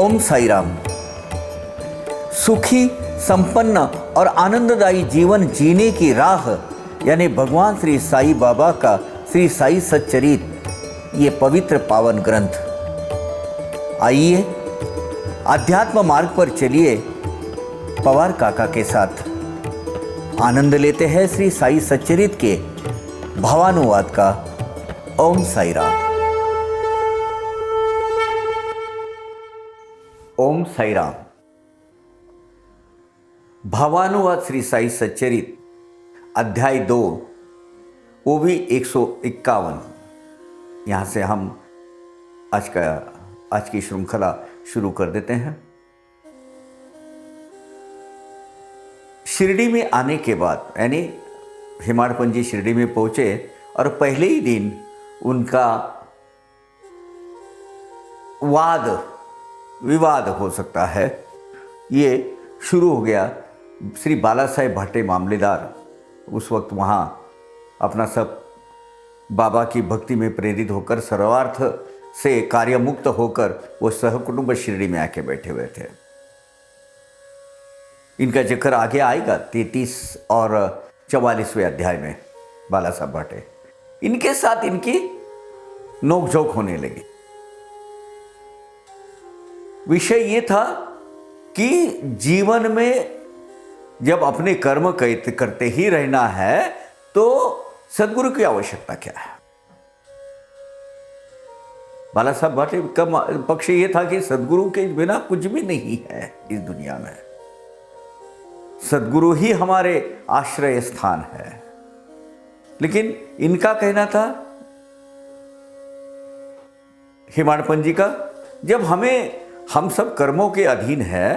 ओम साई राम। सुखी, संपन्न और आनंददायी जीवन जीने की राह यानी भगवान श्री साई बाबा का श्री साई सच्चरित, ये पवित्र पावन ग्रंथ। आइए अध्यात्म मार्ग पर चलिए पवार काका के साथ आनंद लेते हैं श्री साई सच्चरित के भावानुवाद का। ओम साई राम। ओम साई राम। भावानुवाद श्री साई सच्चरित अध्याय 2, वो भी 151। यहाँ से हम आज की श्रृंखला शुरू कर देते हैं। शिरडी में आने के बाद यानी हेमाड़पंत जी शिरडी में पहुंचे और पहले ही दिन उनका विवाद हो सकता है, ये शुरू हो गया। श्री बाला साहेब भाटे मामलेदार उस वक्त वहाँ अपना सब बाबा की भक्ति में प्रेरित होकर सर्वार्थ से कार्यमुक्त होकर वो सहकुटुंब शिरडी में आके बैठे हुए थे। इनका जिक्र आगे आएगा 33 और 44वें अध्याय में। बाला साहब भाटे, इनके साथ इनकी नोकझोंक होने लगी। विषय ये था कि जीवन में जब अपने कर्म करते ही रहना है तो सद्गुरु की आवश्यकता क्या है। बाला साहब भाटे का पक्ष ये था कि सद्गुरु के बिना कुछ भी नहीं है इस दुनिया में। सद्गुरु ही हमारे आश्रय स्थान है। लेकिन इनका कहना था हेमाड़पंत जी का, जब हम सब कर्मों के अधीन है,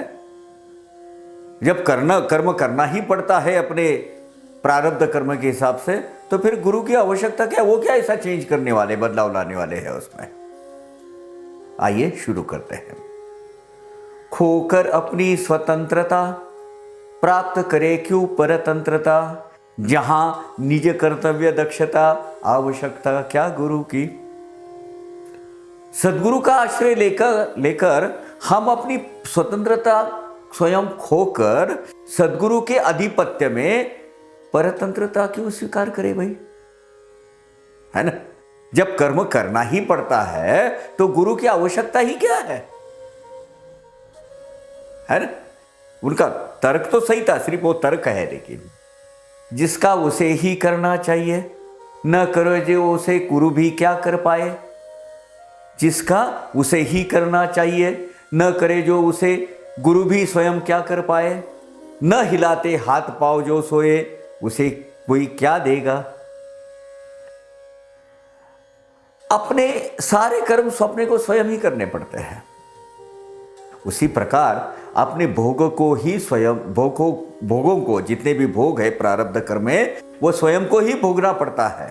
जब कर्म करना ही पड़ता है अपने प्रारब्ध कर्म के हिसाब से, तो फिर गुरु की आवश्यकता क्या? वो क्या ऐसा चेंज करने वाले, बदलाव लाने वाले हैं उसमें। आइए शुरू करते हैं। खोकर अपनी स्वतंत्रता प्राप्त करे क्यों परतंत्रता, जहां निज कर्तव्य दक्षता आवश्यकता क्या गुरु की। सद्गुरु का आश्रय लेकर हम अपनी स्वतंत्रता स्वयं खोकर सद्गुरु के आधिपत्य में परतंत्रता क्यों स्वीकार करें भाई, है ना। जब कर्म करना ही पड़ता है तो गुरु की आवश्यकता ही क्या है ना। उनका तर्क तो सही था, सिर्फ वो तर्क है, लेकिन जिसका उसे ही करना चाहिए, न करो जो उसे गुरु भी क्या कर पाए। जिसका उसे ही करना चाहिए, न करे जो उसे गुरु भी स्वयं क्या कर पाए। न हिलाते हाथ पांव जो सोए, उसे कोई क्या देगा। अपने सारे कर्म स्वप्ने को स्वयं ही करने पड़ते हैं। उसी प्रकार अपने भोगों को ही स्वयं भोगों को जितने भी भोग है प्रारब्ध कर्म में, वो स्वयं को ही भोगना पड़ता है।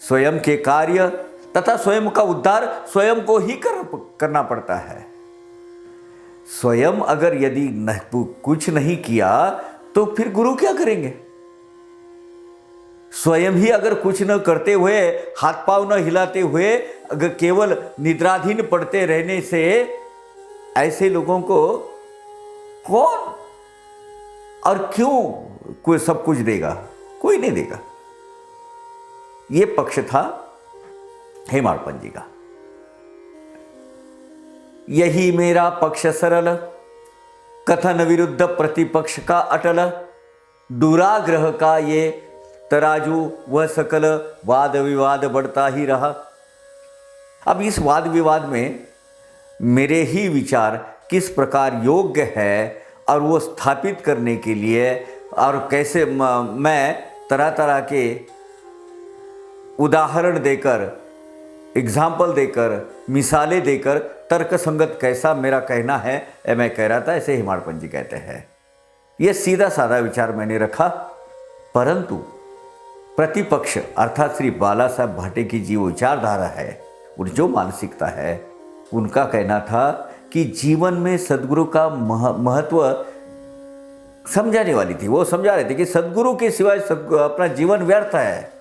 स्वयं के कार्य तथा स्वयं का उद्धार स्वयं को ही करना पड़ता है। स्वयं अगर यदि कुछ नहीं किया तो फिर गुरु क्या करेंगे। स्वयं ही अगर कुछ न करते हुए, हाथ पांव न हिलाते हुए, अगर केवल निद्राधीन पड़ते रहने से ऐसे लोगों को कौन और क्यों कोई सब कुछ देगा? कोई नहीं देगा। ये पक्ष था हेमाड़पंत जी का। यही मेरा पक्ष सरल, कथन विरुद्ध प्रतिपक्ष का अटल, दुराग्रह का ये तराजू वह सकल, वाद विवाद बढ़ता ही रहा। अब इस वाद विवाद में मेरे ही विचार किस प्रकार योग्य है और वो स्थापित करने के लिए, और कैसे मैं तरह तरह के उदाहरण देकर, एग्जाम्पल देकर, मिसालें देकर तर्क संगत कैसा मेरा कहना है, मैं कह रहा था, ऐसे हेमाड़पंत जी कहते हैं। यह सीधा साधा विचार मैंने रखा, परंतु प्रतिपक्ष अर्थात श्री बाला साहब भाटे की जो विचारधारा है, और जो मानसिकता है, उनका कहना था कि जीवन में सद्गुरु का महत्व समझाने वाली थी। वो समझा रहे थे कि सद्गुरु के सिवाय अपना जीवन व्यर्थ है।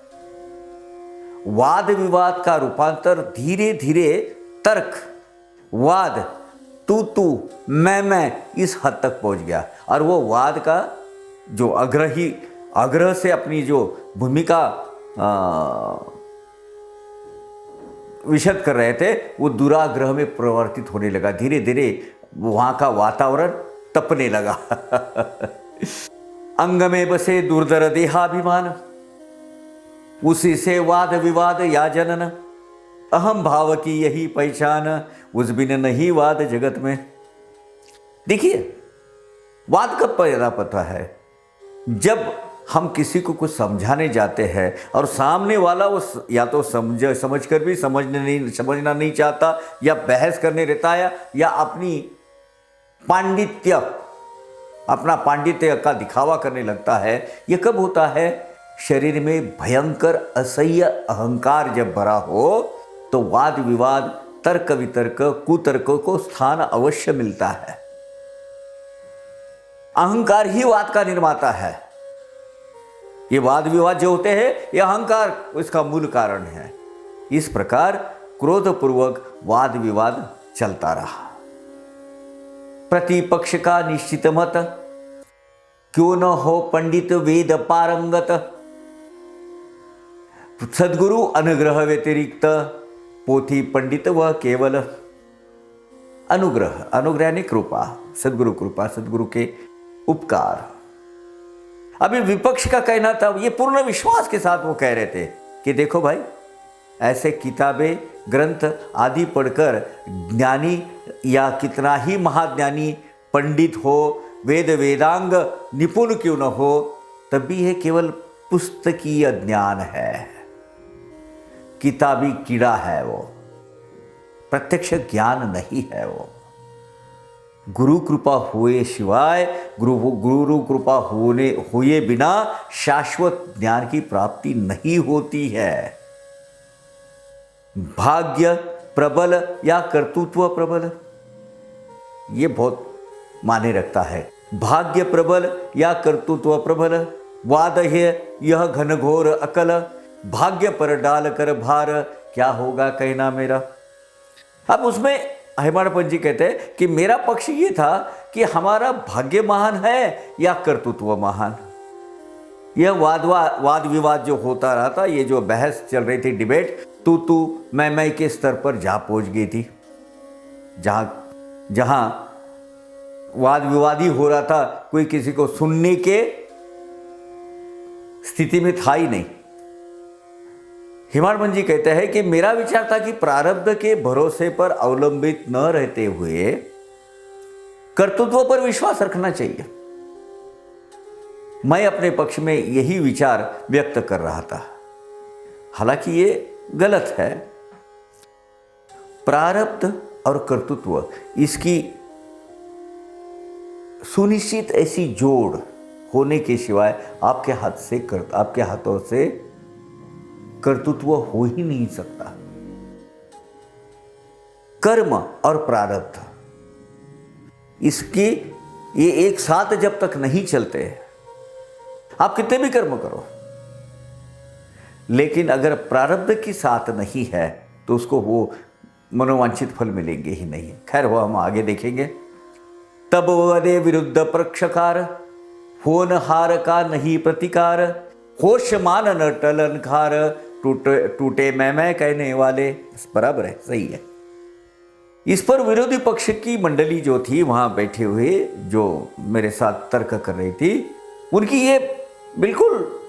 वाद विवाद का रूपांतर धीरे धीरे तर्क वाद, तू तू मैं इस हद तक पहुंच गया। और वो वाद का जो आग्रह से अपनी जो भूमिका विशद कर रहे थे, वो दुराग्रह में परिवर्तित होने लगा। धीरे धीरे वहां का वातावरण तपने लगा। अंग में बसे दुर्धर देहाभिमान, उसी से वाद विवाद या जनन, अहम भाव की यही पहचान, उस बिन नहीं वाद जगत में। देखिए, वाद कब पैदा होता है? जब हम किसी को कुछ समझाने जाते हैं और सामने वाला वो या तो समझकर भी समझना नहीं चाहता, या बहस करने रहता है, या अपना पांडित्य का दिखावा करने लगता है। ये कब होता है? शरीर में भयंकर असह्य अहंकार जब भरा हो तो वाद विवाद, तर्क वितर्क, कुतर्क को स्थान अवश्य मिलता है। अहंकार ही वाद का निर्माता है। ये वाद विवाद जो होते हैं, ये अहंकार इसका मूल कारण है। इस प्रकार क्रोधपूर्वक वाद विवाद चलता रहा। प्रतिपक्ष का निश्चित मत, क्यों न हो पंडित वेद पारंगत, सद्गुरु अनुग्रह व्यतिरिक्त, पोथी पंडित वह केवल। अनुग्रह यानी कृपा, कृपा, सद्गुरु के उपकार। अभी विपक्ष का कहना था, ये पूर्ण विश्वास के साथ वो कह रहे थे कि देखो भाई, ऐसे किताबें ग्रंथ आदि पढ़कर ज्ञानी या कितना ही महाज्ञानी पंडित हो, वेद वेदांग निपुण क्यों न हो, तब भी यह केवल पुस्तकीय ज्ञान है, किताबी कीड़ा है, वो प्रत्यक्ष ज्ञान नहीं है। वो गुरु कृपा हुए शिवाय, गुरु कृपा हुए बिना शाश्वत ज्ञान की प्राप्ति नहीं होती है। भाग्य प्रबल या कर्तृत्व प्रबल, ये बहुत माने रखता है। भाग्य प्रबल या कर्तृत्व प्रबल, वाद है यह घनघोर अकल, भाग्य पर डाल कर भार, क्या होगा कहना मेरा। अब उसमें हेमाडपंत जी कहते हैं कि मेरा पक्ष ये था कि हमारा भाग्य महान है या कर्तृत्व महान। यह वाद विवाद जो होता रहा था, ये जो बहस चल रही थी, डिबेट, तू मैं के स्तर पर जा पहुंच गई थी। जहां वाद विवाद ही हो रहा था, कोई किसी को सुनने के स्थिति में था ही नहीं। हेमाडपंत जी कहते हैं कि मेरा विचार था कि प्रारब्ध के भरोसे पर अवलंबित न रहते हुए कर्तृत्व पर विश्वास रखना चाहिए। मैं अपने पक्ष में यही विचार व्यक्त कर रहा था, हालांकि ये गलत है। प्रारब्ध और कर्तृत्व, इसकी सुनिश्चित ऐसी जोड़ होने के सिवाय आपके हाथों से कर्तृत्व हो ही नहीं सकता। कर्म और प्रारब्ध, इसके ये एक साथ जब तक नहीं चलते, आप कितने भी कर्म करो, लेकिन अगर प्रारब्ध की साथ नहीं है तो उसको वो मनोवांछित फल मिलेंगे ही नहीं। खैर, वो हम आगे देखेंगे। तब वदे विरुद्ध पक्षकार, होनहार का नहीं प्रतिकार, होश मान न टलन खार, टूटे मैं कहने वाले। बराबर है, सही है। इस पर विरोधी पक्ष की मंडली जो थी, वहां बैठे हुए जो मेरे साथ तर्क कर रही थी, उनकी ये बिल्कुल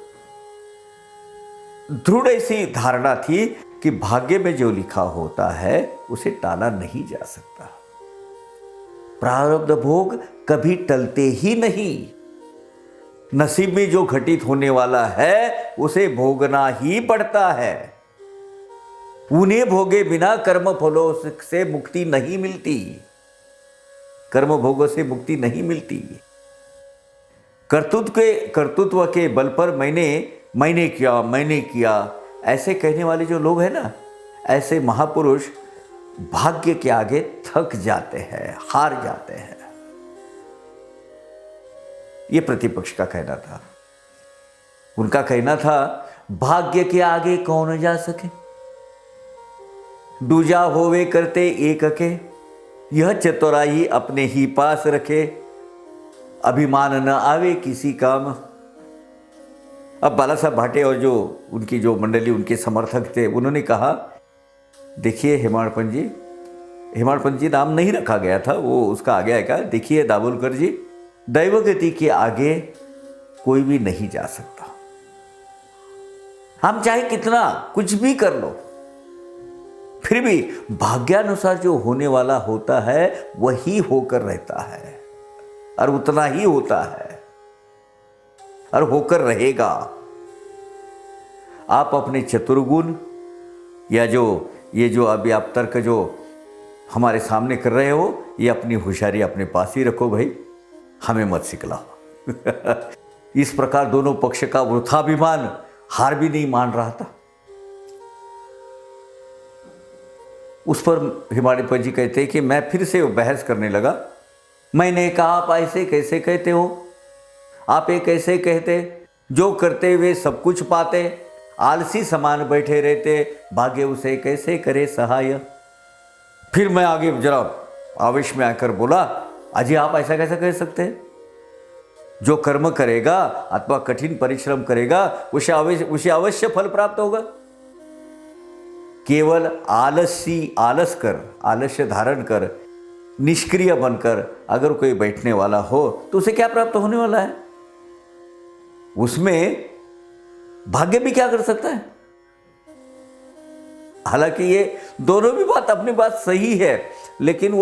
दृढ़ ऐसी धारणा थी कि भाग्य में जो लिखा होता है उसे टाला नहीं जा सकता। प्रारब्ध भोग कभी टलते ही नहीं। नसीब में जो घटित होने वाला है उसे भोगना ही पड़ता है। उन्हें भोगे बिना कर्म फलों से मुक्ति नहीं मिलती, कर्म भोगों से मुक्ति नहीं मिलती। कर्तृत्व के बल पर मैंने किया ऐसे कहने वाले जो लोग हैं ना, ऐसे महापुरुष भाग्य के आगे थक जाते हैं, हार जाते हैं। ये प्रतिपक्ष का कहना था। उनका कहना था, भाग्य के आगे कौन जा सके, दूजा होवे करते एक के, यह चतुराई अपने ही पास रखे, अभिमान न आवे किसी काम। अब बाला साहब भाटे और जो उनकी जो मंडली, उनके समर्थक थे, उन्होंने कहा देखिए हेमाड़पंत जी नाम नहीं रखा गया था, वो उसका आगे आएगा। देखिए दाभोलकर जी, दैवगति के आगे कोई भी नहीं जा सकता। हम चाहे कितना कुछ भी कर लो, फिर भी भाग्यानुसार जो होने वाला होता है वही होकर रहता है, और उतना ही होता है और होकर रहेगा। आप अपने चतुर्गुण या ये जो अभी आप तर्क जो हमारे सामने कर रहे हो, ये अपनी होशियारी अपने पास ही रखो भाई, हमें मत सिखलाओ। इस प्रकार दोनों पक्ष का वृथाभिमान हार भी नहीं मान रहा था। उस पर हेमाड़पंत जी कहते हैं कि मैं फिर से बहस करने लगा। मैंने कहा आप ऐसे कैसे कहते हो, आप ये कैसे कहते, जो करते हुए सब कुछ पाते, आलसी समान बैठे रहते, भाग्य उसे कैसे करे सहाय। फिर मैं आगे जरा आवेश में आकर बोला, अजी आप ऐसा कैसा कह सकते हैं, जो कर्म करेगा अथवा कठिन परिश्रम करेगा उसे अवश्य फल प्राप्त होगा। केवल आलस्य धारण कर, निष्क्रिय बनकर अगर कोई बैठने वाला हो तो उसे क्या प्राप्त होने वाला है, उसमें भाग्य भी क्या कर सकता है। हालांकि ये दोनों भी बात अपनी बात सही है, लेकिन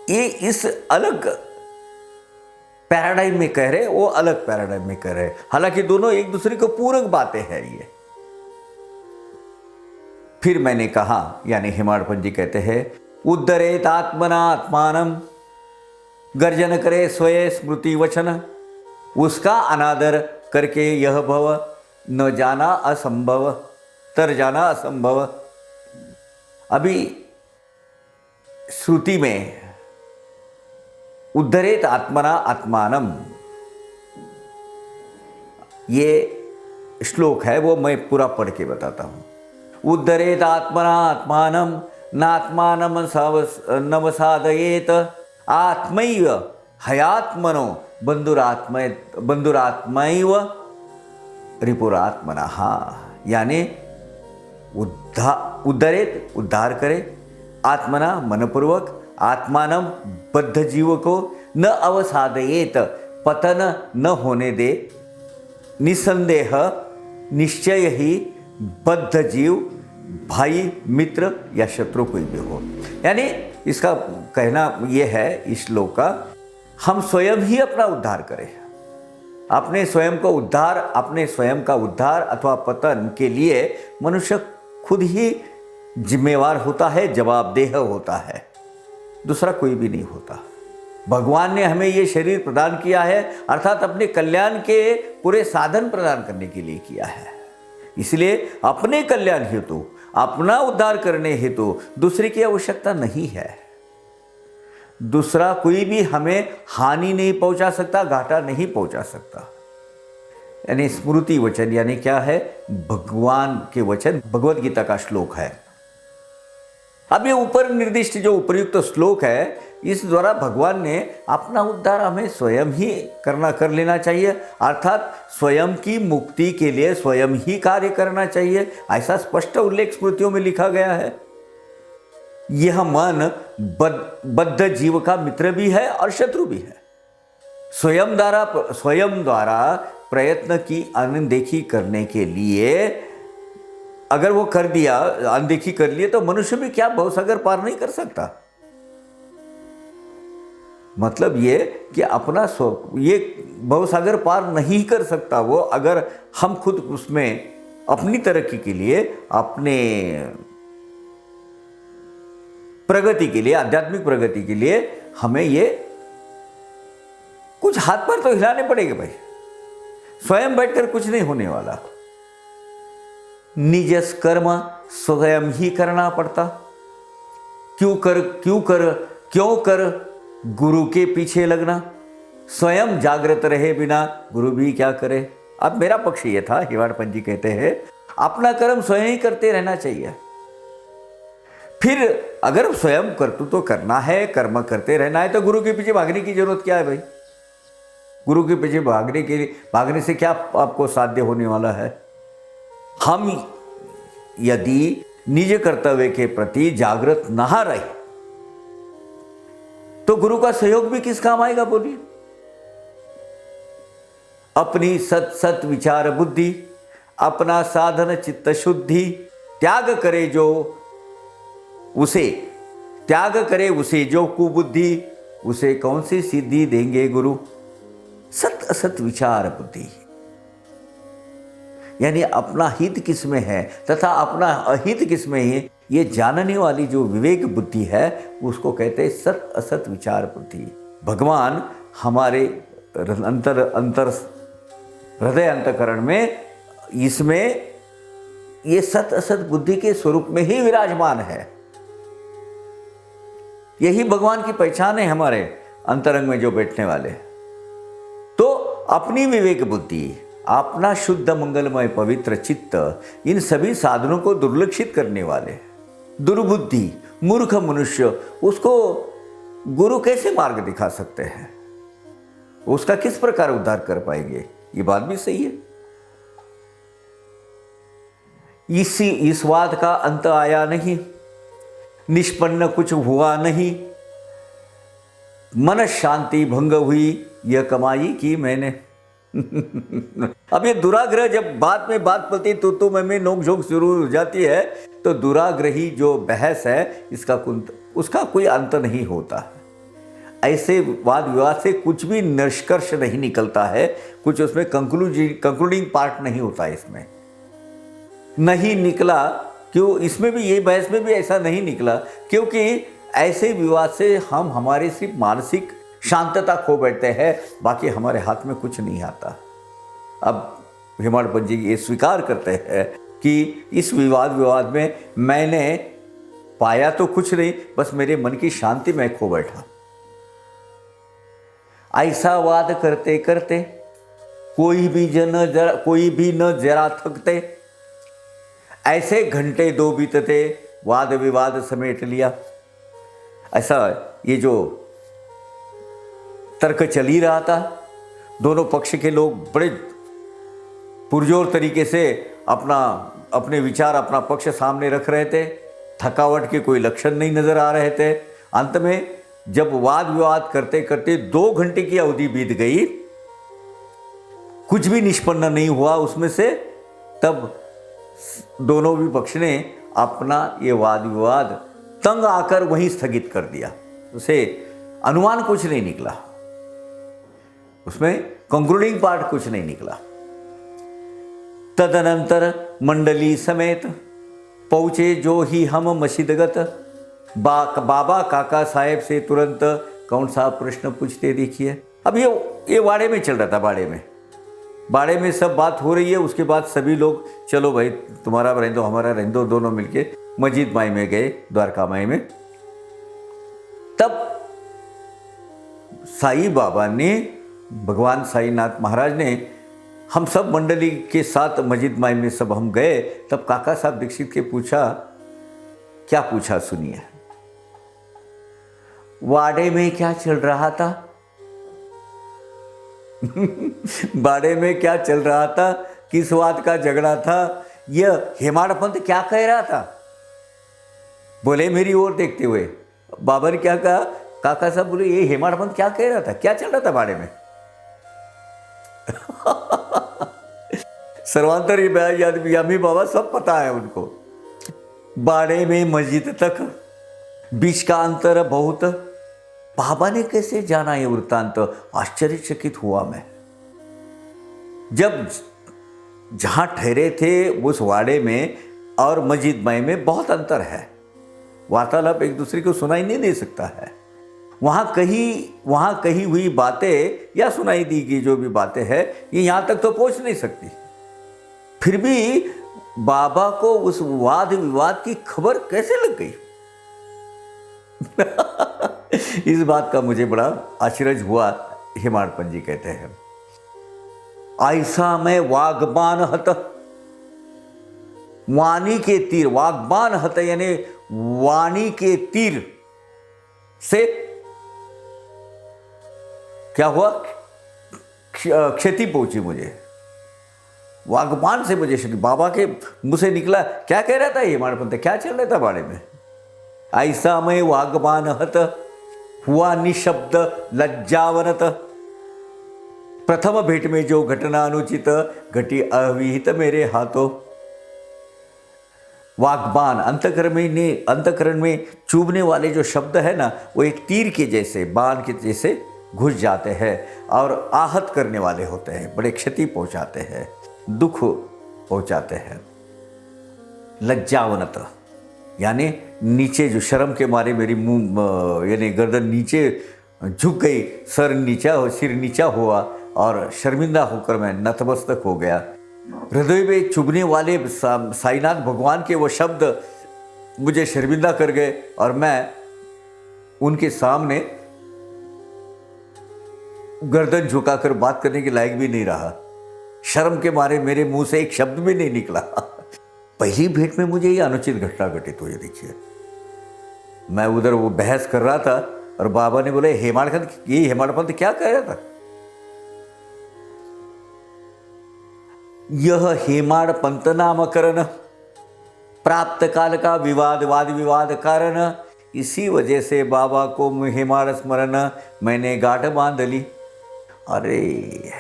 ये इस अलग पैराडाइम में कह रहे, वो अलग पैराडाइम में कह रहे, हालांकि दोनों एक दूसरे को पूरक बातें हैं ये। फिर मैंने कहा, यानी हेमाड़पंत जी कहते हैं, उद्धरेत आत्मना आत्मानम, गर्जन करे स्वये स्मृति वचन, उसका अनादर करके यह भव, न जाना असंभव तर जाना असंभव। अभी श्रुति में उद्धरेत आत्मना आत्मानम, ये श्लोक है, वो मैं पूरा पढ़ के बताता हूं। उद्धरेत आत्मना आत्मानम नात्मानम नवसादयेत, आत्मैव हयात्मनो बंधुरात्मैव रिपुरात्मनः। यानी उद्धरेत उद्धार करे, आत्मना मनपूर्वक, आत्मानम बद्ध जीव को, न अवसादयेत पतन न होने दे, निसंदेह निश्चय ही बद्ध जीव भाई मित्र या शत्रु कोई भी हो। यानी इसका कहना यह है इस श्लोक का, हम स्वयं ही अपना उद्धार करें, अपने स्वयं का उद्धार अथवा पतन के लिए मनुष्य खुद ही जिम्मेवार होता है, जवाबदेह होता है, दूसरा कोई भी नहीं होता। भगवान ने हमें ये शरीर प्रदान किया है, अर्थात अपने कल्याण के पूरे साधन प्रदान करने के लिए किया है। इसलिए अपने कल्याण हेतु, अपना उद्धार करने हेतु दूसरे की आवश्यकता नहीं है। दूसरा कोई भी हमें हानि नहीं पहुंचा सकता, घाटा नहीं पहुंचा सकता। यानी स्मृति वचन यानी क्या है, भगवान के वचन, भगवत गीता का श्लोक है। अब ये ऊपर निर्दिष्ट जो उपयुक्त श्लोक है, इस द्वारा भगवान ने अपना उद्धार हमें स्वयं ही कर लेना चाहिए, अर्थात स्वयं की मुक्ति के लिए स्वयं ही कार्य करना चाहिए, ऐसा स्पष्ट उल्लेख स्मृतियों में लिखा गया है। यह मन बद्ध जीव का मित्र भी है और शत्रु भी है। स्वयं द्वारा प्रयत्न की अनदेखी करने के लिए अगर वो कर दिया, अनदेखी कर लिए, तो मनुष्य भी क्या भवसागर पार नहीं कर सकता। मतलब ये कि ये भवसागर पार नहीं कर सकता वो, अगर हम खुद उसमें अपनी तरक्की के लिए, अपने प्रगति के लिए, आध्यात्मिक प्रगति के लिए हमें ये कुछ हाथ पैर तो हिलाने पड़ेंगे भाई, स्वयं बैठकर कुछ नहीं होने वाला। निजस कर्म स्वयं ही करना पड़ता, क्यों कर गुरु के पीछे लगना, स्वयं जागृत रहे बिना गुरु भी क्या करे। अब मेरा पक्ष ये था, हेमाड़पंत जी कहते हैं अपना कर्म स्वयं ही करते रहना चाहिए। फिर अगर स्वयं कर्तृत्व करना है, कर्म करते रहना है, तो गुरु के पीछे भागने की जरूरत क्या है भाई? गुरु के पीछे भागने से क्या आपको साध्य होने वाला है? हम यदि निज कर्तव्य के प्रति जागृत ना रहे तो गुरु का सहयोग भी किस काम आएगा बोलिए? अपनी सत सत विचार बुद्धि, अपना साधन चित्त शुद्धि, त्याग करे उसे जो कुबुद्धि, उसे कौन सी सिद्धि देंगे गुरु? सत असत विचार बुद्धि, यानी अपना हित किस में है तथा अपना अहित किस में है, ये जानने वाली जो विवेक बुद्धि है उसको कहते हैं सत असत विचार बुद्धि। भगवान हमारे हृदय अंतकरण में इसमें ये सत असत बुद्धि के स्वरूप में ही विराजमान है। यही भगवान की पहचान है हमारे अंतरंग में जो बैठने वाले। तो अपनी विवेक बुद्धि, अपना शुद्ध मंगलमय पवित्र चित्त, इन सभी साधनों को दुर्लक्षित करने वाले दुर्बुद्धि मूर्ख मनुष्य, उसको गुरु कैसे मार्ग दिखा सकते हैं? उसका किस प्रकार उद्धार कर पाएंगे? ये बात भी सही है। इस वाद का अंत आया नहीं, निष्पन्न कुछ हुआ नहीं, मन शांति भंग हुई, यह कमाई की मैंने। अब ये दुराग्रह जब बात में बात पलती तो में नोक झोंक शुरू हो जाती है, तो दुराग्रही जो बहस है उसका कोई अंत नहीं होता। ऐसे वाद विवाद से कुछ भी निष्कर्ष नहीं निकलता है, कुछ उसमें कंक्लूडिंग पार्ट नहीं होता, इसमें नहीं निकला। क्यों? इसमें भी, ये बहस में भी ऐसा नहीं निकला, क्योंकि ऐसे विवाद से हम हमारी सिर्फ मानसिक शांतता खो बैठते हैं, बाकी हमारे हाथ में कुछ नहीं आता। अब हेमाड पंत जी ये स्वीकार करते हैं कि इस विवाद में मैंने पाया तो कुछ नहीं, बस मेरे मन की शांति में खो बैठा। ऐसा वाद करते करते कोई भी न जरा थकते, ऐसे घंटे 2 बीतते, वाद विवाद समेट लिया। ऐसा ये जो तर्क चल ही रहा था, दोनों पक्ष के लोग बड़े पुरजोर तरीके से अपने विचार, अपना पक्ष सामने रख रहे थे। थकावट के कोई लक्षण नहीं नजर आ रहे थे। अंत में जब वाद विवाद करते करते 2 घंटे की अवधि बीत गई, कुछ भी निष्पन्न नहीं हुआ उसमें से, तब दोनों भी पक्ष ने अपना ये वाद विवाद तंग आकर वहीं स्थगित कर दिया। उसे अनुमान कुछ नहीं निकला, उसमें कंक्लूडिंग पार्ट कुछ नहीं निकला। तदनंतर मंडली समेत पहुंचे जो ही हम मशीदगत, बाबा काका साहेब से तुरंत कौन सा प्रश्न पूछते देखिए। अब ये वाड़े में चल रहा था, बाड़े में सब बात हो रही है। उसके बाद सभी लोग, चलो भाई तुम्हारा रहने हमारा रहने दोनों मिलके मस्जिद माई में गए, द्वारका माई में। तब साईं बाबा ने, भगवान साईनाथ महाराज ने, हम सब मंडली के साथ मस्जिद माई में सब हम गए। तब काका साहब दीक्षित के पूछा, क्या पूछा सुनिए। वाड़े में क्या चल रहा था? बाड़े में क्या चल रहा था, किस बात का झगड़ा था, यह हेमाड पंत क्या कह रहा था? बोले मेरी ओर देखते हुए। बाबा ने क्या कहा? काका साहब बोले ये हेमाड पंत क्या कह रहा था, क्या चल रहा था बाड़े में? सर्वांतर यामी बाबा सब पता है उनको। बाड़े में मस्जिद तक बीच का अंतर बहुत। बाबा ने कैसे जाना ये वृत्तांत? आश्चर्यचकित हुआ मैं। जब जहां ठहरे थे उस वाड़े में और मस्जिद में बहुत अंतर है। वार्तालाप एक दूसरे को सुनाई नहीं दे सकता है। वहां कही हुई बातें या सुनाई दी गई जो भी बातें हैं, ये यहां तक तो पहुंच नहीं सकती। फिर भी बाबा को उस वाद विवाद की खबर कैसे लग गई? इस बात का मुझे बड़ा आश्चर्य हुआ। हेमाड पंत जी कहते हैं, ऐसा मैं वाग्बान हत, वाणी के तीर, वाग्बान हत यानी वाणी के तीर से क्या हुआ, क्षति पहुंची मुझे, वाग्बान से मुझे क्षति। बाबा के मुंह से निकला, क्या कह रहा था ये हेमाडपंत, क्या चल रहा था बाड़े में। ऐसा मैं वाग्बान हत हुआ निशब्द लज्जावनत, प्रथम भेंट में जो घटना अनुचित घटी अविहित मेरे हाथों। वाग्बान अंतकरण में चुभने वाले जो शब्द है ना, वो एक तीर के जैसे, बाण के जैसे घुस जाते हैं और आहत करने वाले होते हैं, बड़े क्षति पहुंचाते हैं, दुख पहुंचाते हैं। लज्जावनत यानी नीचे, जो शर्म के मारे मेरी मुंह यानी गर्दन नीचे झुक गई, सिर नीचा हुआ और शर्मिंदा होकर मैं नतमस्तक हो गया। हृदय में चुभने वाले साईनाथ भगवान के वो शब्द मुझे शर्मिंदा कर गए और मैं उनके सामने गर्दन झुकाकर बात करने के लायक भी नहीं रहा। शर्म के मारे मेरे मुंह से एक शब्द भी नहीं निकला। पहली भेंट में मुझे ये अनुचित घटना घटित हुई। देखिए, मैं उधर वो बहस कर रहा था और बाबा ने बोले हेमाडपंत क्या कह रहा था। यह हेमाडपंत नामकरण प्राप्त काल का वाद विवाद कारण, इसी वजह से बाबा को हेमाड स्मरण मैंने गांठ बांध ली। अरे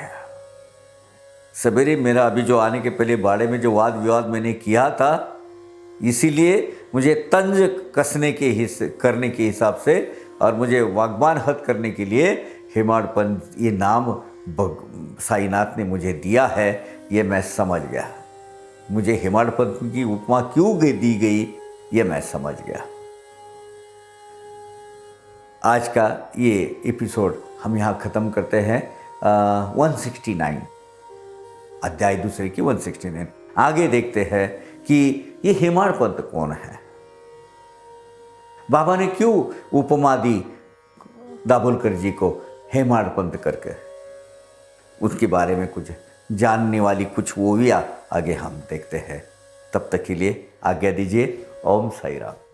सवेरे मेरा अभी जो आने के पहले बाड़े में जो वाद विवाद मैंने किया था, इसीलिए मुझे तंज कसने के करने के हिसाब से और मुझे वाग्बान हत करने के लिए हेमाडपंत ये नाम साईनाथ ने मुझे दिया है, ये मैं समझ गया। मुझे हेमाडपंत की उपमा क्यों दी गई, ये मैं समझ गया। आज का ये एपिसोड हम यहाँ ख़त्म करते हैं। 169 अध्याय दूसरे की 169। आगे देखते हैं कि ये हेमाडपंत कौन है, बाबा ने क्यों उपमा दी दाभोलकर जी को हेमाडपंत करके। उसके बारे में कुछ जानने वाली कुछ वो भी आगे हम देखते हैं। तब तक के लिए आज्ञा दीजिए। ओम साई राम।